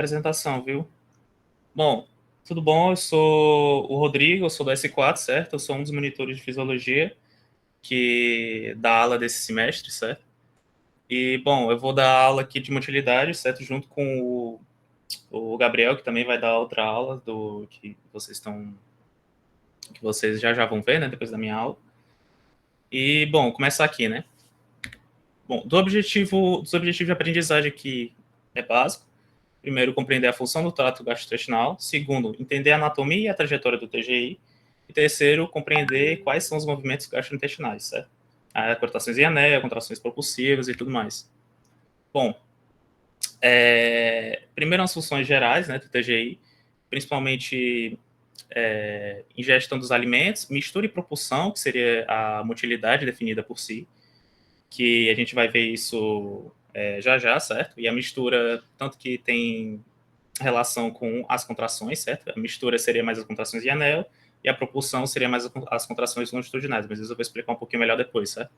Apresentação, viu? Bom, tudo bom? Eu sou o Rodrigo, eu sou do S4, certo? Eu sou um dos monitores de fisiologia que dá aula desse semestre, certo? E, bom, eu vou dar aula aqui de motilidade, certo? Junto com o Gabriel, que também vai dar outra aula do que vocês já vão ver, né, depois da minha aula. E, bom, começar aqui, né? Bom, dos objetivos de aprendizagem aqui é básico. Primeiro, compreender a função do trato gastrointestinal. Segundo, entender a anatomia e a trajetória do TGI. E terceiro, compreender quais são os movimentos gastrointestinais, certo? Contrações em anel, contrações propulsivas e tudo mais. Bom, primeiro as funções gerais, né, do TGI, principalmente ingestão dos alimentos, mistura e propulsão, que seria a motilidade definida por si, que a gente vai ver isso já já, certo? E a mistura, tanto que tem relação com as contrações, certo? A mistura seria mais as contrações de anel e a propulsão seria mais as contrações longitudinais, mas isso eu vou explicar um pouquinho melhor depois, certo?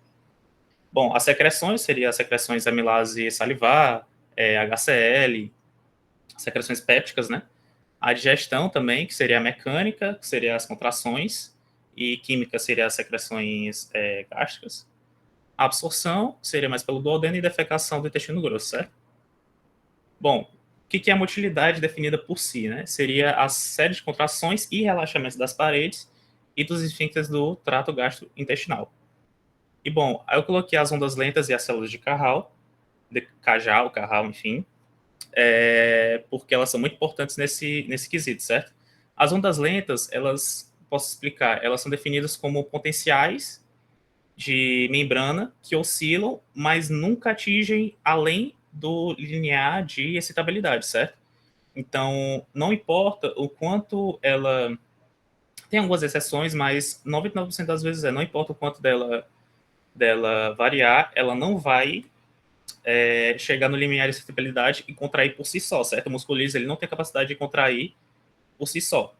Bom, as secreções seriam as secreções amilase salivar, HCl, secreções pépticas, né? A digestão também, que seria a mecânica, que seria as contrações, e química seria as secreções gástricas. A absorção seria mais pelo duodeno e defecação do intestino grosso, certo? Bom, o que é a motilidade definida por si, né? Seria a série de contrações e relaxamentos das paredes e dos esfíncteres do trato gastrointestinal. E, bom, aí eu coloquei as ondas lentas e as células de Carral, enfim, porque elas são muito importantes nesse quesito, certo? As ondas lentas, posso explicar, elas são definidas como potenciais de membrana que oscilam, mas nunca atingem além do limiar de excitabilidade, certo? Então, não importa o quanto ela. Tem algumas exceções, mas 99% das vezes não importa o quanto dela variar, ela não vai chegar no limiar de excitabilidade e contrair por si só, certo? O músculo liso ele não tem capacidade de contrair por si só.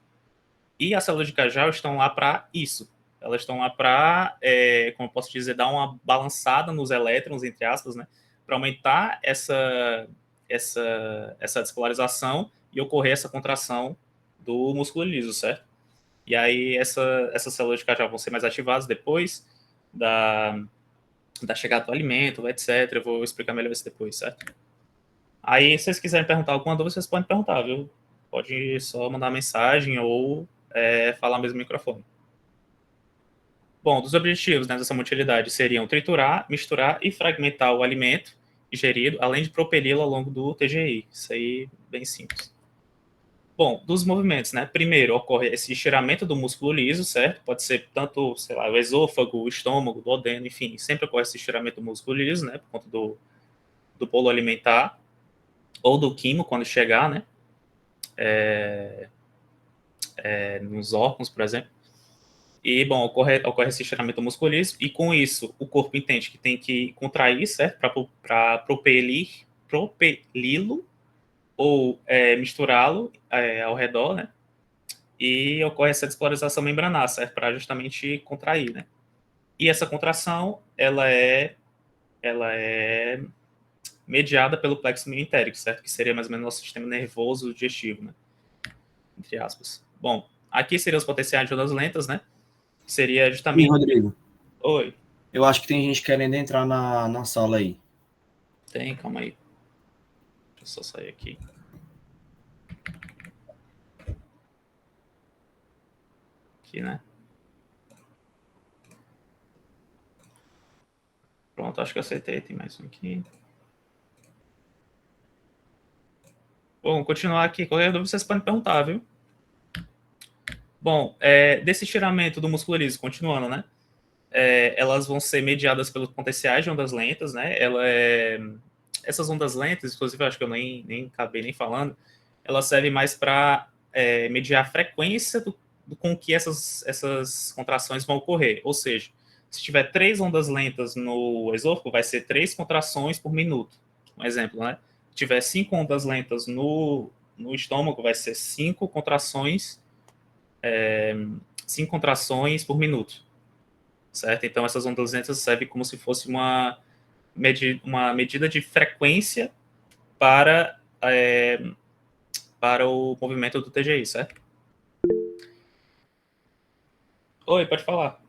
E as células de Cajal estão lá para isso. Elas estão lá para, como eu posso dizer, dar uma balançada nos elétrons, entre aspas, né? Para aumentar essa despolarização e ocorrer essa contração do músculo liso, certo? E aí essas células de Cajal vão ser mais ativadas depois da, da chegada do alimento, etc. Eu vou explicar melhor isso depois, certo? Aí, se vocês quiserem perguntar alguma dúvida, vocês podem perguntar, viu? Pode só mandar mensagem ou falar mesmo no microfone. Bom, dos objetivos, né, dessa motilidade seriam triturar, misturar e fragmentar o alimento ingerido, além de propeli-lo ao longo do TGI. Isso aí, bem simples. Bom, dos movimentos, né? Primeiro ocorre esse estiramento do músculo liso, certo? Pode ser tanto, sei lá, o esôfago, o estômago, o duodeno, enfim, sempre ocorre esse estiramento do músculo liso, né? Por conta do bolo alimentar ou do quimo, quando chegar, né? Nos órgãos, por exemplo. E, bom, ocorre esse estiramento musculoso, e com isso o corpo entende que tem que contrair, certo? Para propeli-lo ou misturá-lo ao redor, né? E ocorre essa despolarização membranar, certo? Para justamente contrair, né? E essa contração, ela é mediada pelo plexo minimintérico, certo? Que seria mais ou menos o nosso sistema nervoso digestivo, né? Entre aspas. Bom, aqui seriam os potenciais de ondas lentas, né? Que seria E, justamente... Rodrigo, Oi, eu acho que tem gente querendo entrar na sala aí. tem, calma aí. Deixa eu só sair aqui. Aqui, né? Pronto, acho que eu aceitei. Tem mais um aqui. Bom, continuar aqui. Qualquer dúvida vocês podem perguntar, viu? Bom, desse estiramento do músculo liso, continuando, né? Elas vão ser mediadas pelos potenciais de ondas lentas, né? Essas ondas lentas, inclusive, eu acho que eu nem acabei nem falando, elas servem mais para mediar a frequência com que essas contrações vão ocorrer. Ou seja, se tiver 3 ondas lentas no esôfago, vai ser 3 contrações por minuto. Um exemplo, né? Se tiver 5 ondas lentas no estômago, vai ser 5 contrações por minuto, certo? Então, essas ondas lentas servem como se fosse uma medida de frequência para para o movimento do TGI, certo? Oi, pode falar.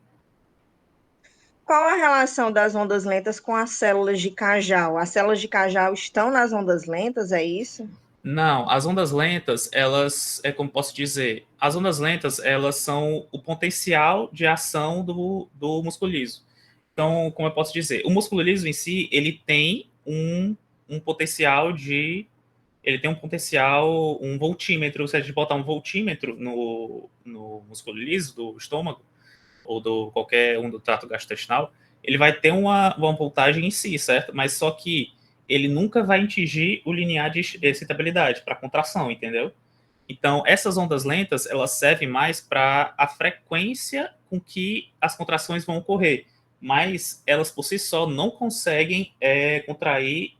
Qual a relação das ondas lentas com as células de Cajal? As células de Cajal estão nas ondas lentas, é isso? Não, as ondas lentas, elas, como posso dizer, as ondas lentas, elas são o potencial de ação do músculo liso. Então, como eu posso dizer, o músculo liso em si, ele tem um potencial ele tem um potencial, um voltímetro, se a gente botar um voltímetro no músculo liso do estômago, ou do qualquer um do trato gastrointestinal, ele vai ter uma voltagem em si, certo? Mas só que ele nunca vai atingir o limiar de excitabilidade para contração, entendeu? Então, essas ondas lentas, elas servem mais para a frequência com que as contrações vão ocorrer, mas elas por si só não conseguem contrair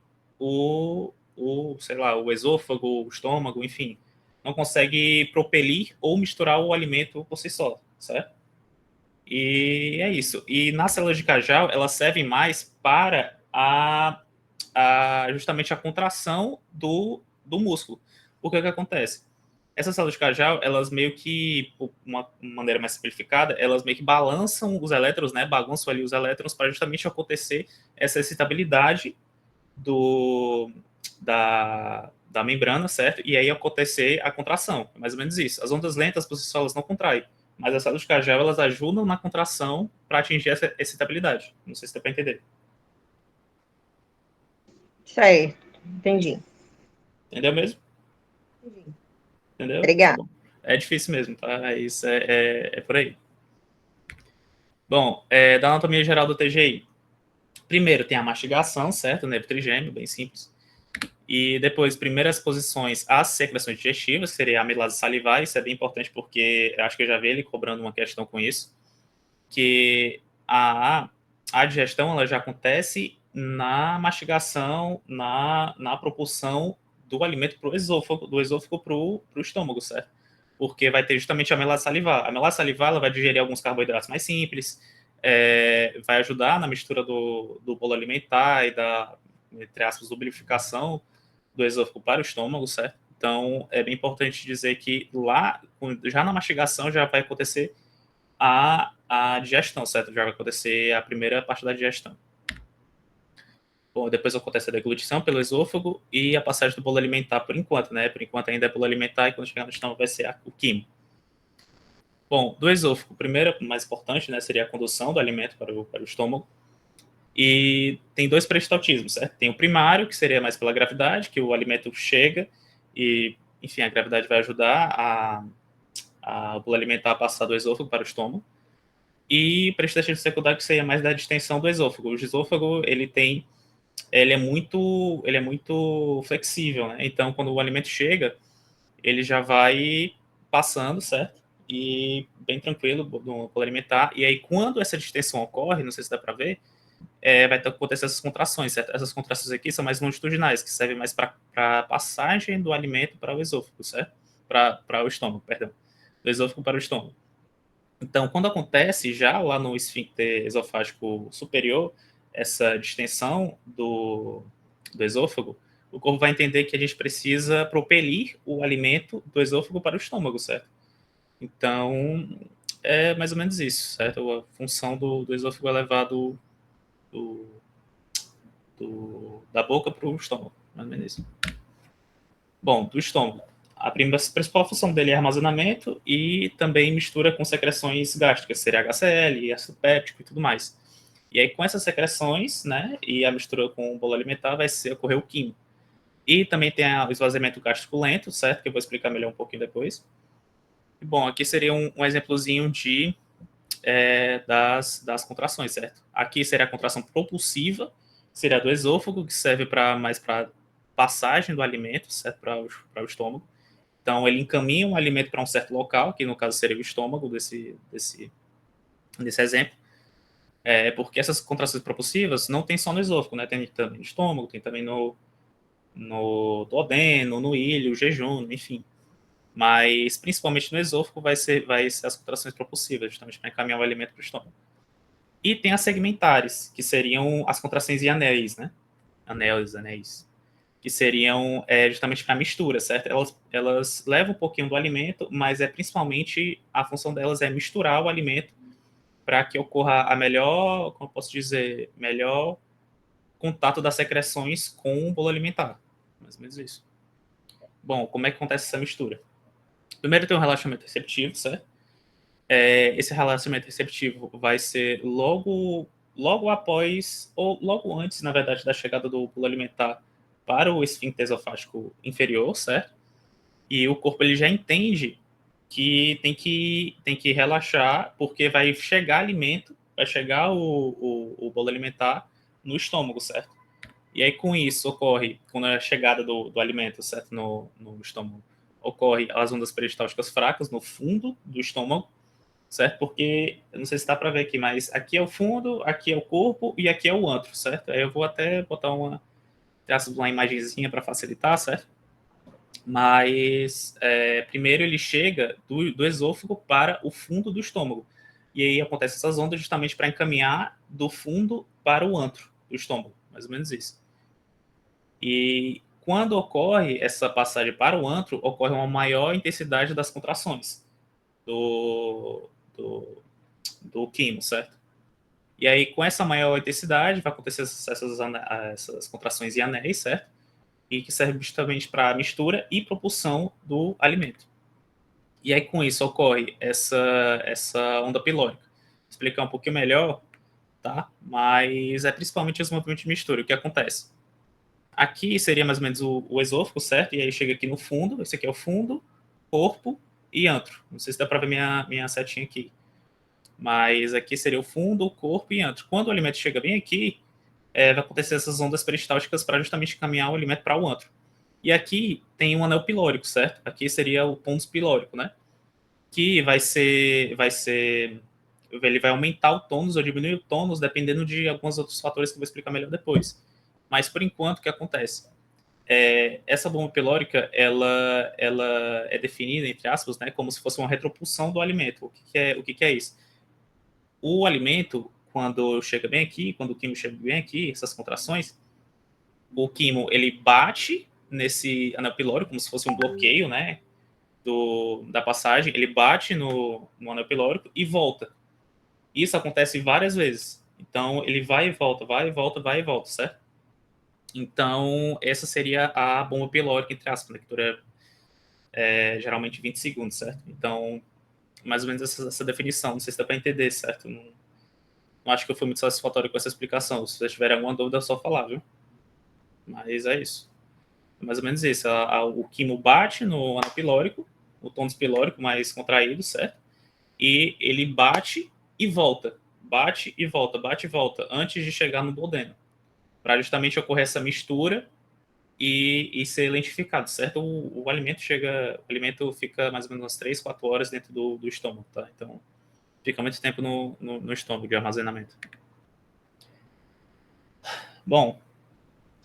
sei lá, o esôfago, o estômago, enfim, não consegue propelir ou misturar o alimento por si só, certo? E é isso. E nas células de Cajal, elas servem mais para justamente a contração do músculo. Porque o que acontece? Essas células de Cajal, elas meio que, por uma maneira mais simplificada, elas meio que balançam os elétrons, né? Bagunçam ali os elétrons para justamente acontecer essa excitabilidade da membrana, certo? E aí acontecer a contração. É mais ou menos isso. As ondas lentas, por si só, elas não contraem. Mas as células de Cajal, elas ajudam na contração para atingir essa excitabilidade. Não sei se dá para entender. Certo, entendi. Entendeu mesmo? Entendi. Entendeu? Tá Obrigada. bom. É difícil mesmo, tá? Isso é por aí. Bom, da anatomia geral do TGI. Primeiro tem a mastigação, certo? O nervo trigêmeo, bem simples. E depois, primeiras posições, as secreções digestivas, que seria a amilase salivar. Isso é bem importante porque eu acho que eu já vi ele cobrando uma questão com isso. Que a digestão ela já acontece na mastigação, na propulsão do alimento para o esôfago, do esôfago para o estômago, certo? Porque vai ter justamente a amilase salivar. A amilase salivar ela vai digerir alguns carboidratos mais simples, vai ajudar na mistura do bolo alimentar e da, entre aspas, lubrificação do esôfago para o estômago, certo? Então, é bem importante dizer que lá, já na mastigação, já vai acontecer a digestão, certo? Já vai acontecer a primeira parte da digestão. Bom, depois acontece a deglutição pelo esôfago e a passagem do bolo alimentar por enquanto, né? Por enquanto ainda é bolo alimentar e quando chegar no estômago vai ser o quimo. Bom, do esôfago, primeiro, mais importante, né, seria a condução do alimento para o estômago. E tem dois peristaltismos, certo? Tem o primário, que seria mais pela gravidade, que o alimento chega e, enfim, a gravidade vai ajudar o bolo alimentar a passar do esôfago para o estômago. E peristaltismo secundário, que seria mais da distensão do esôfago. O esôfago, ele é muito flexível, né? Então, quando o alimento chega, ele já vai passando, certo? E bem tranquilo no bolo alimentar. E aí, quando essa distensão ocorre, não sei se dá para ver, vai acontecer essas contrações, certo? Essas contrações aqui são mais longitudinais, que servem mais para a passagem do alimento para o esôfago, certo? Para o estômago, perdão. Do esôfago para o estômago. Então, quando acontece já lá no esfíncter esofágico superior, essa distensão do esôfago, o corpo vai entender que a gente precisa propelir o alimento do esôfago para o estômago, certo? Então, é mais ou menos isso, certo? A função do esôfago é levar do, da boca para o estômago, mais ou menos isso. Bom, do estômago. A principal função dele é armazenamento e também mistura com secreções gástricas, seria HCl, ácido péptico e tudo mais. E aí, com essas secreções, né, e a mistura com o bolo alimentar, ocorrer o quimo. E também tem o esvaziamento gástrico lento, certo? Que eu vou explicar melhor um pouquinho depois. E, bom, aqui seria um exemplozinho das contrações, certo? Aqui seria a contração propulsiva, seria do esôfago, que serve mais para passagem do alimento, certo? Para o estômago. Então, ele encaminha um alimento para um certo local, que no caso seria o estômago desse exemplo. Porque essas contrações propulsivas não tem só no esôfago, né? Tem também no estômago, tem também no duodeno, no ilho, jejum, enfim. Mas, principalmente no esôfago, vai ser as contrações propulsivas, justamente para encaminhar o alimento para o estômago. E tem as segmentares, que seriam as contrações em anéis, né? Anéis, que seriam justamente para mistura, certo? Elas levam um pouquinho do alimento, mas principalmente a função delas é misturar o alimento para que ocorra a melhor, como eu posso dizer, melhor contato das secreções com o bolo alimentar. Mais ou menos isso. Bom, como é que acontece essa mistura? Primeiro tem um relaxamento receptivo, certo? Esse relaxamento receptivo vai ser logo após, ou logo antes, na verdade, da chegada do bolo alimentar para o esfíncter esofágico inferior, certo? E o corpo ele já entende que tem que relaxar, porque vai chegar alimento, vai chegar o bolo alimentar no estômago, certo? E aí, com isso, ocorre, quando a chegada do alimento, certo, no estômago, ocorre as ondas peristálticas fracas no fundo do estômago, certo? Porque, eu não sei se dá para ver aqui, mas aqui é o fundo, aqui é o corpo e aqui é o antro, certo? Aí eu vou até botar uma imagenzinha para facilitar, certo? Mas, primeiro ele chega do esôfago para o fundo do estômago. E aí acontecem essas ondas justamente para encaminhar do fundo para o antro do estômago, mais ou menos isso. E quando ocorre essa passagem para o antro, ocorre uma maior intensidade das contrações do, do quimo, certo? E aí, com essa maior intensidade, vai acontecer essas contrações em anéis, certo? E que serve justamente para a mistura e propulsão do alimento. E aí, com isso, ocorre essa onda pilórica. Vou explicar um pouquinho melhor, tá? Mas é principalmente os movimentos de mistura. O que acontece? Aqui seria mais ou menos o esôfago, certo? E aí chega aqui no fundo, esse aqui é o fundo, corpo e antro. Não sei se dá para ver minha setinha aqui. Mas aqui seria o fundo, o corpo e antro. Quando o alimento chega bem aqui, vai acontecer essas ondas peristálticas para justamente caminhar o alimento para o antro. E aqui tem um anel pilórico, certo? Aqui seria o pônus pilórico, né? Que ele vai aumentar o tônus ou diminuir o tônus, dependendo de alguns outros fatores que eu vou explicar melhor depois. Mas, por enquanto, o que acontece? Essa bomba pilórica, ela é definida, entre aspas, né, como se fosse uma retropulsão do alimento. O que é isso? O alimento, quando chega bem aqui, quando o quimo chega bem aqui, essas contrações, o quimo, ele bate nesse anel pilórico, como se fosse um bloqueio, né, da passagem, ele bate no anel pilórico e volta. Isso acontece várias vezes. Então, ele vai e volta, vai e volta, vai e volta, certo? Então, essa seria a bomba pilórica, entre aspas, né, que dura geralmente 20 segundos, certo? Então, mais ou menos essa definição. Não sei se dá para entender, certo? Não acho que eu fui muito satisfatório com essa explicação. Se vocês tiverem alguma dúvida, é só falar, viu? Mas é isso. É mais ou menos isso. O quimo bate no anel pilórico, o tônus pilórico mais contraído, certo? E ele bate e volta. Bate e volta, bate e volta, antes de chegar no duodeno. Para justamente ocorrer essa mistura e ser lentificado, certo? O alimento fica mais ou menos umas 3, 4 horas dentro do estômago, tá? Então, fica muito tempo no estômago de armazenamento. Bom,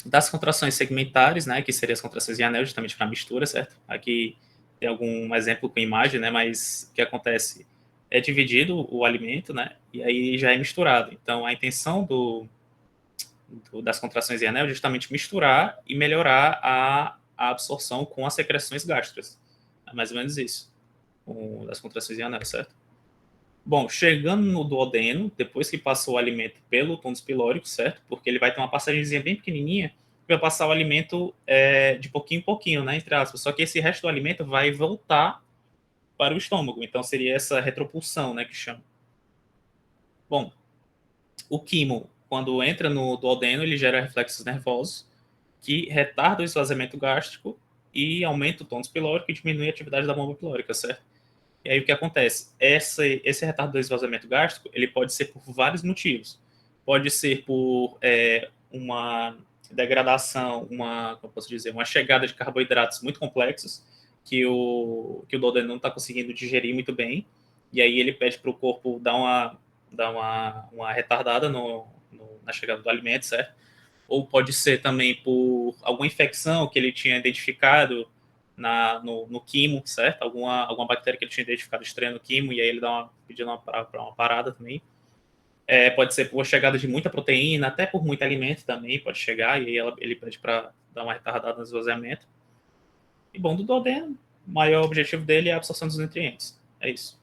das contrações segmentares, né, que seriam as contrações em anel, justamente para mistura, certo? Aqui tem algum exemplo com imagem, né, mas o que acontece é dividido o alimento, né, e aí já é misturado. Então, a intenção das contrações em anel é justamente misturar e melhorar a absorção com as secreções gástricas. É mais ou menos isso, das contrações em anel, certo? Bom, chegando no duodeno, depois que passou o alimento pelo tônus pilórico, certo? Porque ele vai ter uma passagemzinha bem pequenininha, vai passar o alimento de pouquinho em pouquinho, né? Entre aspas. Só que esse resto do alimento vai voltar para o estômago. Então seria essa retropulsão, né? Que chama. Bom, o quimo, quando entra no duodeno, ele gera reflexos nervosos que retardam o esvaziamento gástrico e aumenta o tônus pilórico e diminui a atividade da bomba pilórica, certo? E aí o que acontece? Esse retardo do esvaziamento gástrico, ele pode ser por vários motivos. Pode ser por uma degradação, como posso dizer, uma chegada de carboidratos muito complexos que o duodeno não está conseguindo digerir muito bem. E aí ele pede para o corpo dar uma retardada na chegada do alimento, certo? Ou pode ser também por alguma infecção que ele tinha identificado no quimo, certo? Alguma bactéria que ele tinha identificado estranha no quimo, e aí ele pedindo para uma parada também. Pode ser por chegada de muita proteína, até por muito alimento também pode chegar, e aí ele pede para dá uma retardada no esvaziamento. E, bom, do duodeno, o maior objetivo dele é a absorção dos nutrientes. É isso.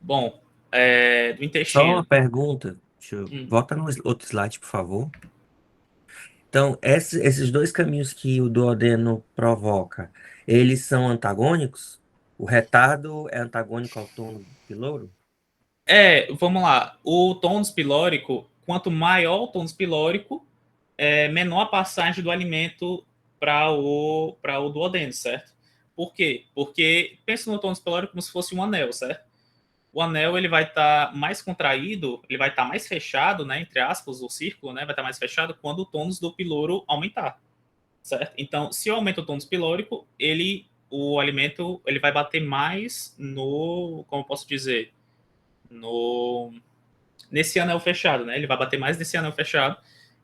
Bom, do Só intestino. uma pergunta. Volta no outro slide, por favor. Então, esses dois caminhos que o duodeno provoca, eles são antagônicos? O retardo é antagônico ao tônus piloro? Vamos lá. O tônus pilórico, quanto maior o tônus pilórico, menor a passagem do alimento para o duodeno, certo? Por quê? Porque pensa no tônus pilórico como se fosse um anel, certo? O anel ele vai estar mais contraído, ele vai estar mais fechado, né, entre aspas, o círculo, né, vai estar mais fechado quando o tônus do piloro aumentar, certo? Então, se eu aumento o tônus pilórico, o alimento ele vai bater mais como eu posso dizer, nesse anel fechado, né? Ele vai bater mais nesse anel fechado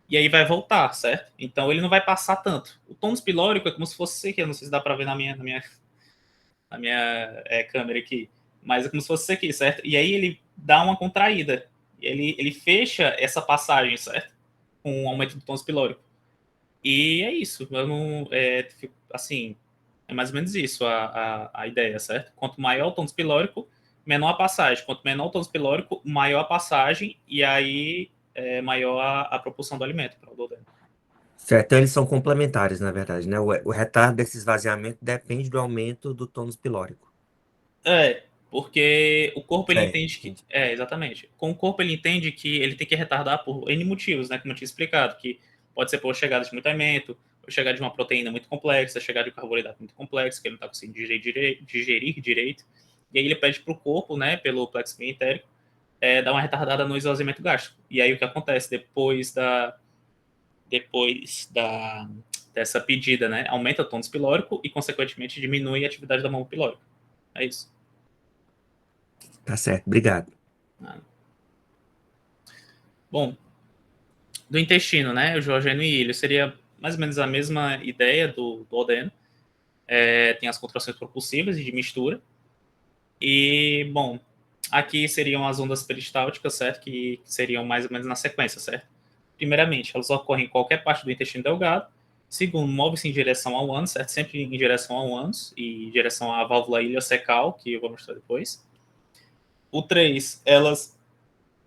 e aí vai voltar, certo? Então ele não vai passar tanto. O tônus pilórico é como se fosse isso aqui, eu não sei se dá para ver na minha câmera aqui, mas é como se fosse isso aqui, certo? E aí ele dá uma contraída, ele fecha essa passagem, certo? Com o aumento do tônus pilórico. E é isso, eu não, assim, é mais ou menos isso a ideia, certo? Quanto maior o tônus pilórico, menor a passagem. Quanto menor o tônus pilórico, maior a passagem e aí maior a propulsão do alimento para o duodeno. Certo, então eles são complementares, na verdade, né? O retardo desse esvaziamento depende do aumento do tônus pilórico. Porque o corpo ele Certo, entende que. entendi. Exatamente. Com o corpo ele entende que ele tem que retardar por N motivos, né? Como eu tinha explicado, que pode ser por chegada de muito alimento, por chegada de uma proteína muito complexa, chegada de um carboidrato muito complexo, que ele não está conseguindo digerir direito. E aí ele pede para o corpo, né, pelo plexo entérico, dar uma retardada no esvaziamento gástrico. E aí o que acontece dessa pedida, né? Aumenta o tônus pilórico e, consequentemente, diminui a atividade da bomba pilórica. É isso. Tá certo, obrigado. Bom, do intestino, né? O Diogênio e ilho seria mais ou menos a mesma ideia do duodeno. Tem as contrações propulsivas e de mistura. E, bom, aqui seriam as ondas peristálticas, certo? Que seriam mais ou menos na sequência, certo? Primeiramente, elas ocorrem em qualquer parte do intestino delgado. Segundo, move-se em direção ao ânus, certo? Sempre em direção ao ânus e em direção à válvula iliocecal, que eu vou mostrar depois. O 3, elas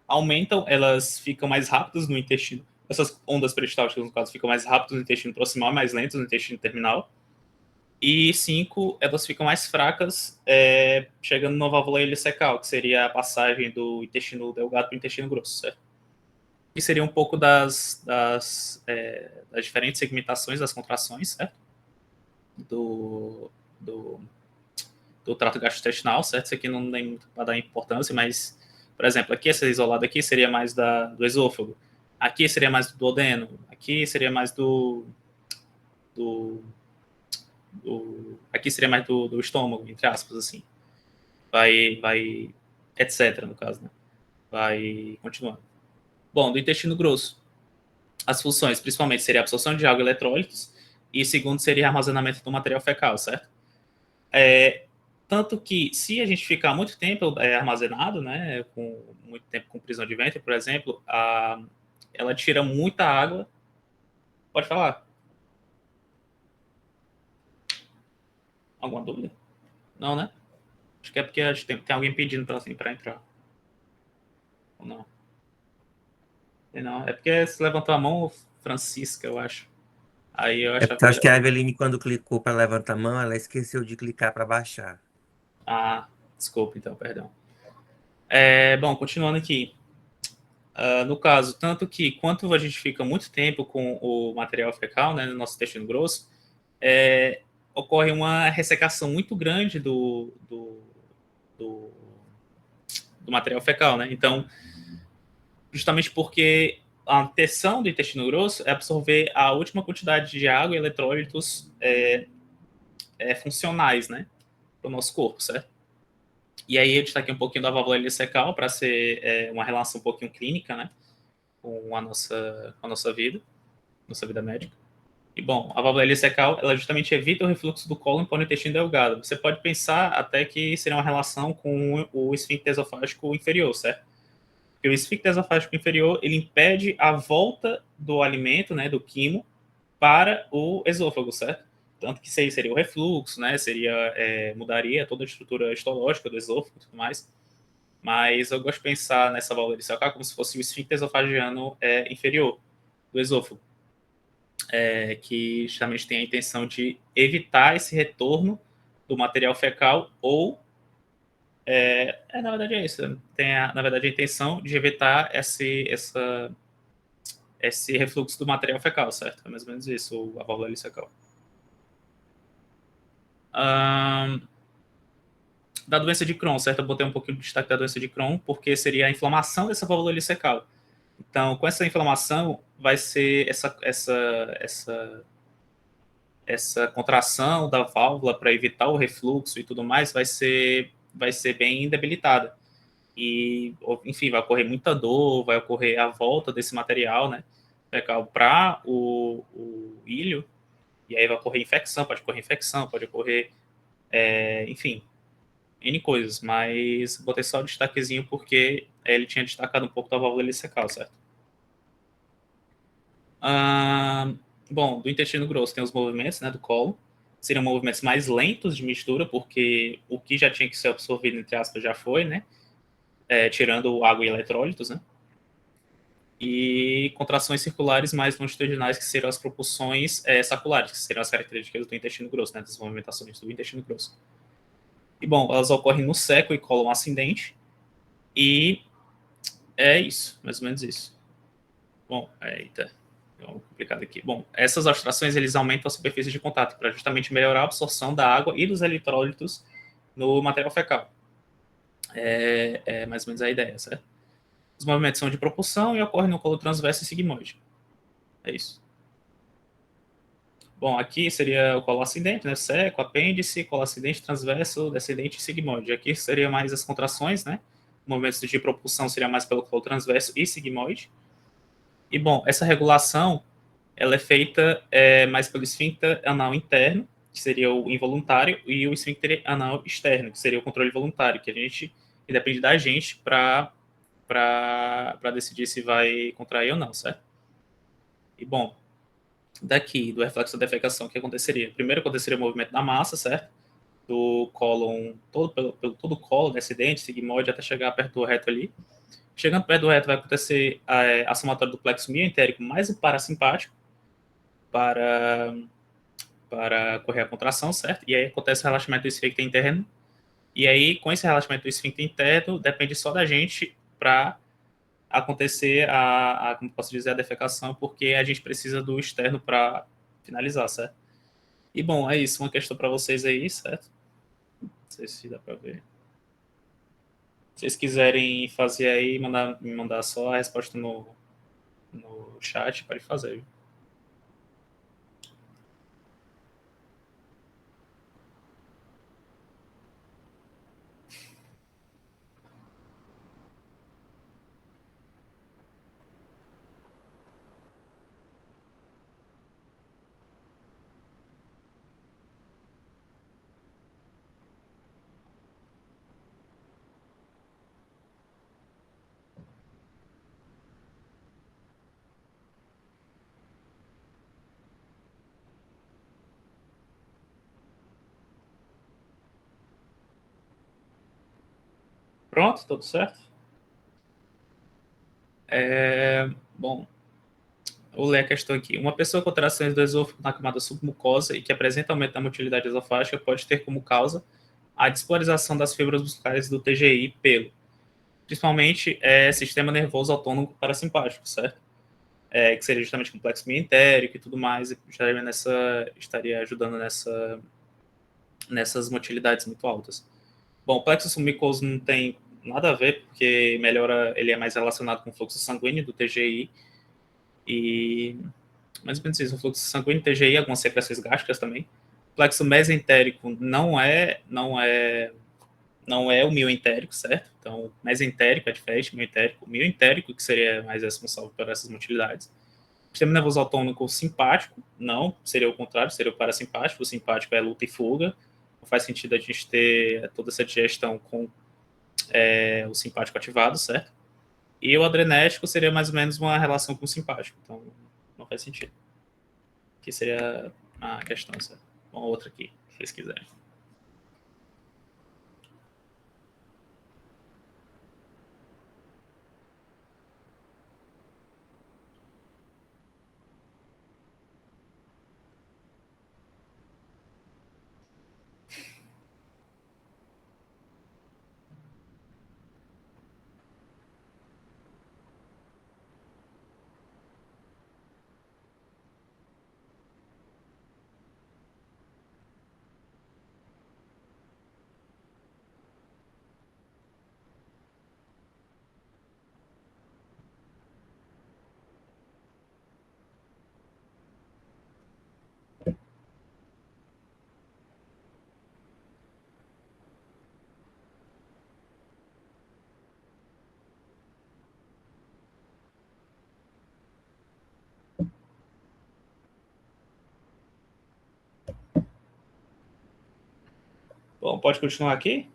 aumentam, elas ficam mais rápidas no intestino. Essas ondas peristálticas, no caso, ficam mais rápidas no intestino proximal e mais lentas no intestino terminal. E 5, elas ficam mais fracas, chegando na válvula iliocecal, que seria a passagem do intestino delgado para o intestino grosso, certo? E seria um pouco das diferentes segmentações das contrações, certo? Do trato gastrointestinal, certo? Isso aqui não tem muito para dar importância, mas, por exemplo, aqui, essa isolada aqui seria mais do esôfago. Aqui seria mais do duodeno. Aqui seria mais aqui seria mais do estômago, entre aspas, assim. Vai, etc, no caso, né? Vai continuando. Bom, do intestino grosso, as funções, principalmente, seria a absorção de água e eletrólitos, e segundo seria armazenamento do material fecal, certo? Tanto que, se a gente ficar muito tempo armazenado, né, com muito tempo com prisão de ventre, por exemplo, ela tira muita água. Pode falar? Alguma dúvida? Não, né? Acho que é porque tem alguém pedindo para entrar. Ou não? Não, é porque se levantou a mão, Francisca, eu acho. Aí eu acho Porque eu acho que a Eveline, quando clicou para levantar a mão, ela esqueceu de clicar para baixar. Desculpa, então, perdão. Bom, continuando aqui. No caso, tanto que quanto a gente fica muito tempo com o material fecal, né, no nosso intestino grosso, ocorre uma ressecação muito grande do material fecal, né? Então, justamente porque a intenção do intestino grosso é absorver a última quantidade de água e eletrólitos funcionais, né, para o nosso corpo, certo? E aí eu destaquei um pouquinho da válvula ileocecal para ser uma relação um pouquinho clínica, né, com a nossa vida médica. E, bom, a válvula ileocecal, ela justamente evita o refluxo do cólon para o intestino delgado. Você pode pensar até que seria uma relação com o esfíncter esofágico inferior, certo? Porque o esfíncter esofágico inferior, ele impede a volta do alimento, né, do quimo, para o esôfago, certo? Tanto que isso aí seria o refluxo, né? Mudaria toda a estrutura histológica do esôfago e tudo mais. Mas eu gosto de pensar nessa válvula ilíaca como se fosse o esfíncter esofagiano inferior do esôfago, que justamente tem a intenção de evitar esse retorno do material fecal ou na verdade é isso. Na verdade, a intenção de evitar esse refluxo do material fecal, certo? É mais ou menos isso, a válvula ileocecal. Da doença de Crohn, certo? Eu botei um pouquinho de destaque da doença de Crohn, porque seria a inflamação dessa válvula ileocecal. Então, com essa inflamação, vai ser essa contração da válvula para evitar o refluxo e tudo mais, vai ser bem debilitada. E, enfim, vai ocorrer muita dor, vai ocorrer a volta desse material, né, fecal para o ilho, e aí vai ocorrer infecção, pode ocorrer, enfim, N coisas, mas botei só o destaquezinho porque ele tinha destacado um pouco da válvula ileocecal, certo? Bom, do intestino grosso tem os movimentos, né, do colo, seriam movimentos mais lentos de mistura, porque o que já tinha que ser absorvido, entre aspas, já foi, né, tirando água e eletrólitos, né, e contrações circulares mais longitudinais, que serão as propulsões saculares, que serão as características do intestino grosso, né, das movimentações do intestino grosso. E, bom, elas ocorrem no seco e cólon ascendente, e é isso, mais ou menos isso. Bom, eita, é complicado aqui. Bom, essas abstrações, eles aumentam a superfície de contato para justamente melhorar a absorção da água e dos eletrólitos no material fecal. É mais ou menos a ideia, certo? Os movimentos são de propulsão e ocorrem no colo transverso e sigmoide. É isso. Bom, aqui seria o colo ascendente, né? Seco, apêndice, colo ascendente, transverso, descendente e sigmoide. Aqui seria mais as contrações, né? Movimentos de propulsão seria mais pelo colo transverso e sigmoide. E, bom, essa regulação, ela é feita mais pelo esfíncter anal interno, que seria o involuntário, e o esfíncter anal externo, que seria o controle voluntário, que depende da gente para decidir se vai contrair ou não, certo? E, bom, daqui, do reflexo da defecação, o que aconteceria? Primeiro aconteceria o movimento da massa, certo? Do cólon, pelo todo o colo, descendente, sigmoide, até chegar perto do reto ali. Chegando perto do reto, vai acontecer a somatória do plexo mioentérico mais o parasimpático para correr a contração, certo? E aí acontece o relaxamento do esfíncter interno. E aí, com esse relaxamento do esfíncter interno, depende só da gente para acontecer como posso dizer, a defecação, porque a gente precisa do externo para finalizar, certo? E, bom, é isso. Uma questão para vocês aí, certo? Não sei se dá para ver. Se vocês quiserem fazer aí, me mandar só a resposta no chat, pode fazer. Pronto, tudo certo? Bom, vou ler a questão aqui. Uma pessoa com alterações do esôfago na camada submucosa e que apresenta aumento da motilidade esofágica pode ter como causa a despolarização das fibras musculares do TGI pelo, principalmente, sistema nervoso autônomo parasimpático, certo? Que seria justamente complexo mientérico e tudo mais, e estaria ajudando nessas motilidades muito altas. Bom, o plexo submucoso não tem nada a ver, porque ele é mais relacionado com o fluxo sanguíneo do TGI, e mais ou menos isso, o fluxo sanguíneo, TGI, algumas secreções gástricas também. O plexo mesentérico não é o mioentérico, certo? Então, mesentérico é diferente do mioentérico. O mioentérico, que seria mais responsável por essas motilidades. O sistema nervoso autônomo simpático, não, seria o contrário, seria o parasimpático. O simpático é luta e fuga. Não faz sentido a gente ter toda essa digestão com o simpático ativado, certo? E o adrenético seria mais ou menos uma relação com o simpático. Então, não faz sentido. que seria a questão, certo? Bom, outra aqui, se vocês quiserem. Bom, pode continuar aqui?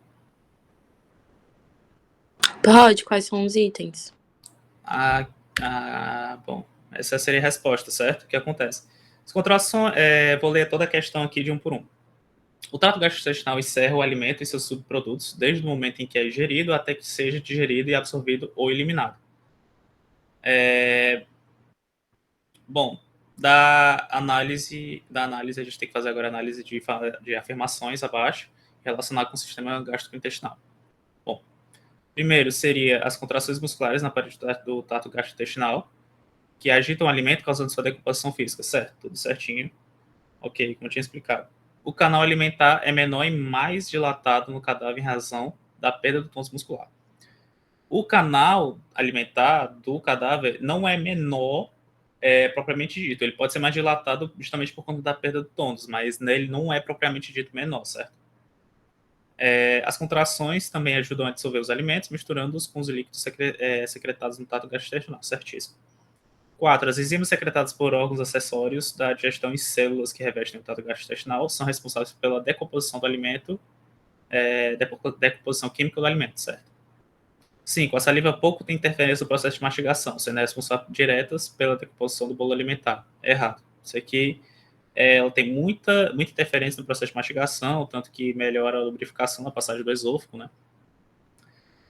Pode, quais são os itens? Bom, essa seria a resposta, certo? O que acontece? As contrações, vou ler toda a questão aqui de um por um. O trato gastrointestinal encerra o alimento e seus subprodutos desde o momento em que é ingerido até que seja digerido e absorvido ou eliminado. Bom, da análise a gente tem que fazer agora a análise de afirmações abaixo relacionadas com o sistema gastrointestinal. Bom, primeiro seria as contrações musculares na parede do trato gastrointestinal, que agitam o alimento causando sua decomposição física, certo? Tudo certinho. Ok, como eu tinha explicado. O canal alimentar é menor e mais dilatado no cadáver em razão da perda do tônus muscular. O canal alimentar do cadáver não é menor propriamente dito. Ele pode ser mais dilatado justamente por conta da perda do tônus, mas ele não é propriamente dito menor, certo? As contrações também ajudam a dissolver os alimentos, misturando-os com os líquidos secretados no trato gastrointestinal, certíssimo. 4. As enzimas secretadas por órgãos acessórios da digestão em células que revestem o trato gastrointestinal são responsáveis pela decomposição do alimento, decomposição química do alimento, certo? 5. A saliva pouco tem interferência no processo de mastigação, sendo responsável diretas pela decomposição do bolo alimentar. Errado. Isso aqui ela tem muita interferência no processo de mastigação, tanto que melhora a lubrificação na passagem do esôfago, né?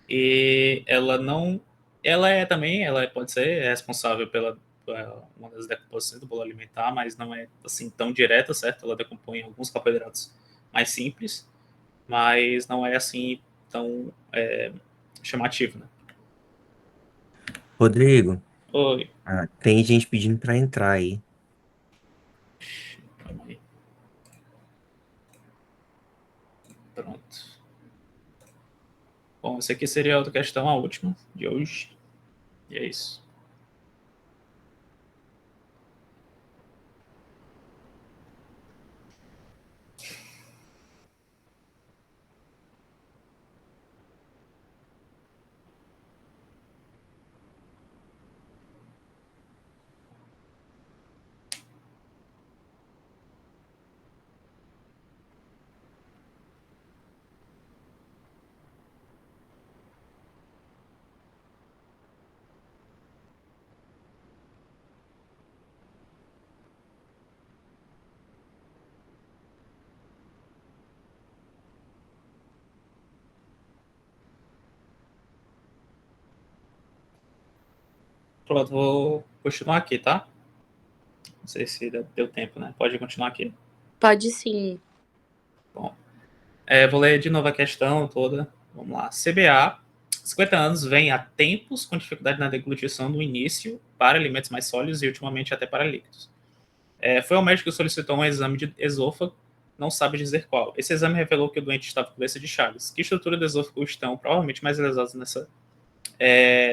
E ela não... ela pode ser responsável pela uma das decomposições do bolo alimentar, mas não é assim tão direta, certo? Ela decompõe alguns carboidratos mais simples, mas não é assim tão chamativo, né? Rodrigo, Oi. tem gente pedindo para entrar aí. Calma aí. Pronto. Bom, essa aqui seria a outra questão, a última de hoje. E é isso. Pronto, vou continuar aqui, tá? Não sei se deu tempo, né? Pode continuar aqui. Pode sim. Bom, vou ler de novo a questão toda. Vamos lá. CBA, 50 anos, vem há tempos com dificuldade na deglutição no início para alimentos mais sólidos e ultimamente até para líquidos. Foi ao médico que solicitou um exame de esôfago, não sabe dizer qual. Esse exame revelou que o doente estava com doença de Chagas. Que estrutura do esôfago estão provavelmente mais lesadas nessa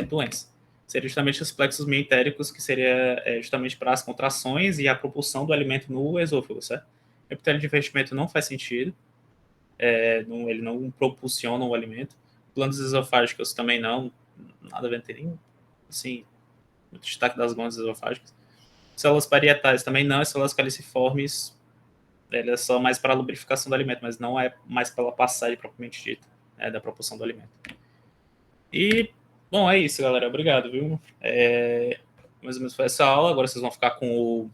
doença? Seria justamente os plexos meentéricos, que seria justamente para as contrações e a propulsão do alimento no esôfago, certo? O epitélio de revestimento não faz sentido, ele não propulsiona o alimento. Glândulas esofágicas também não, nada a ver, não tem nem, assim, o destaque das glândulas esofágicas. Células parietais também não, as células caliciformes, elas são mais para a lubrificação do alimento, mas não é mais pela passagem propriamente dita, da propulsão do alimento. E, bom, é isso, galera. Obrigado, viu? Mais ou menos foi essa aula. Agora vocês vão ficar com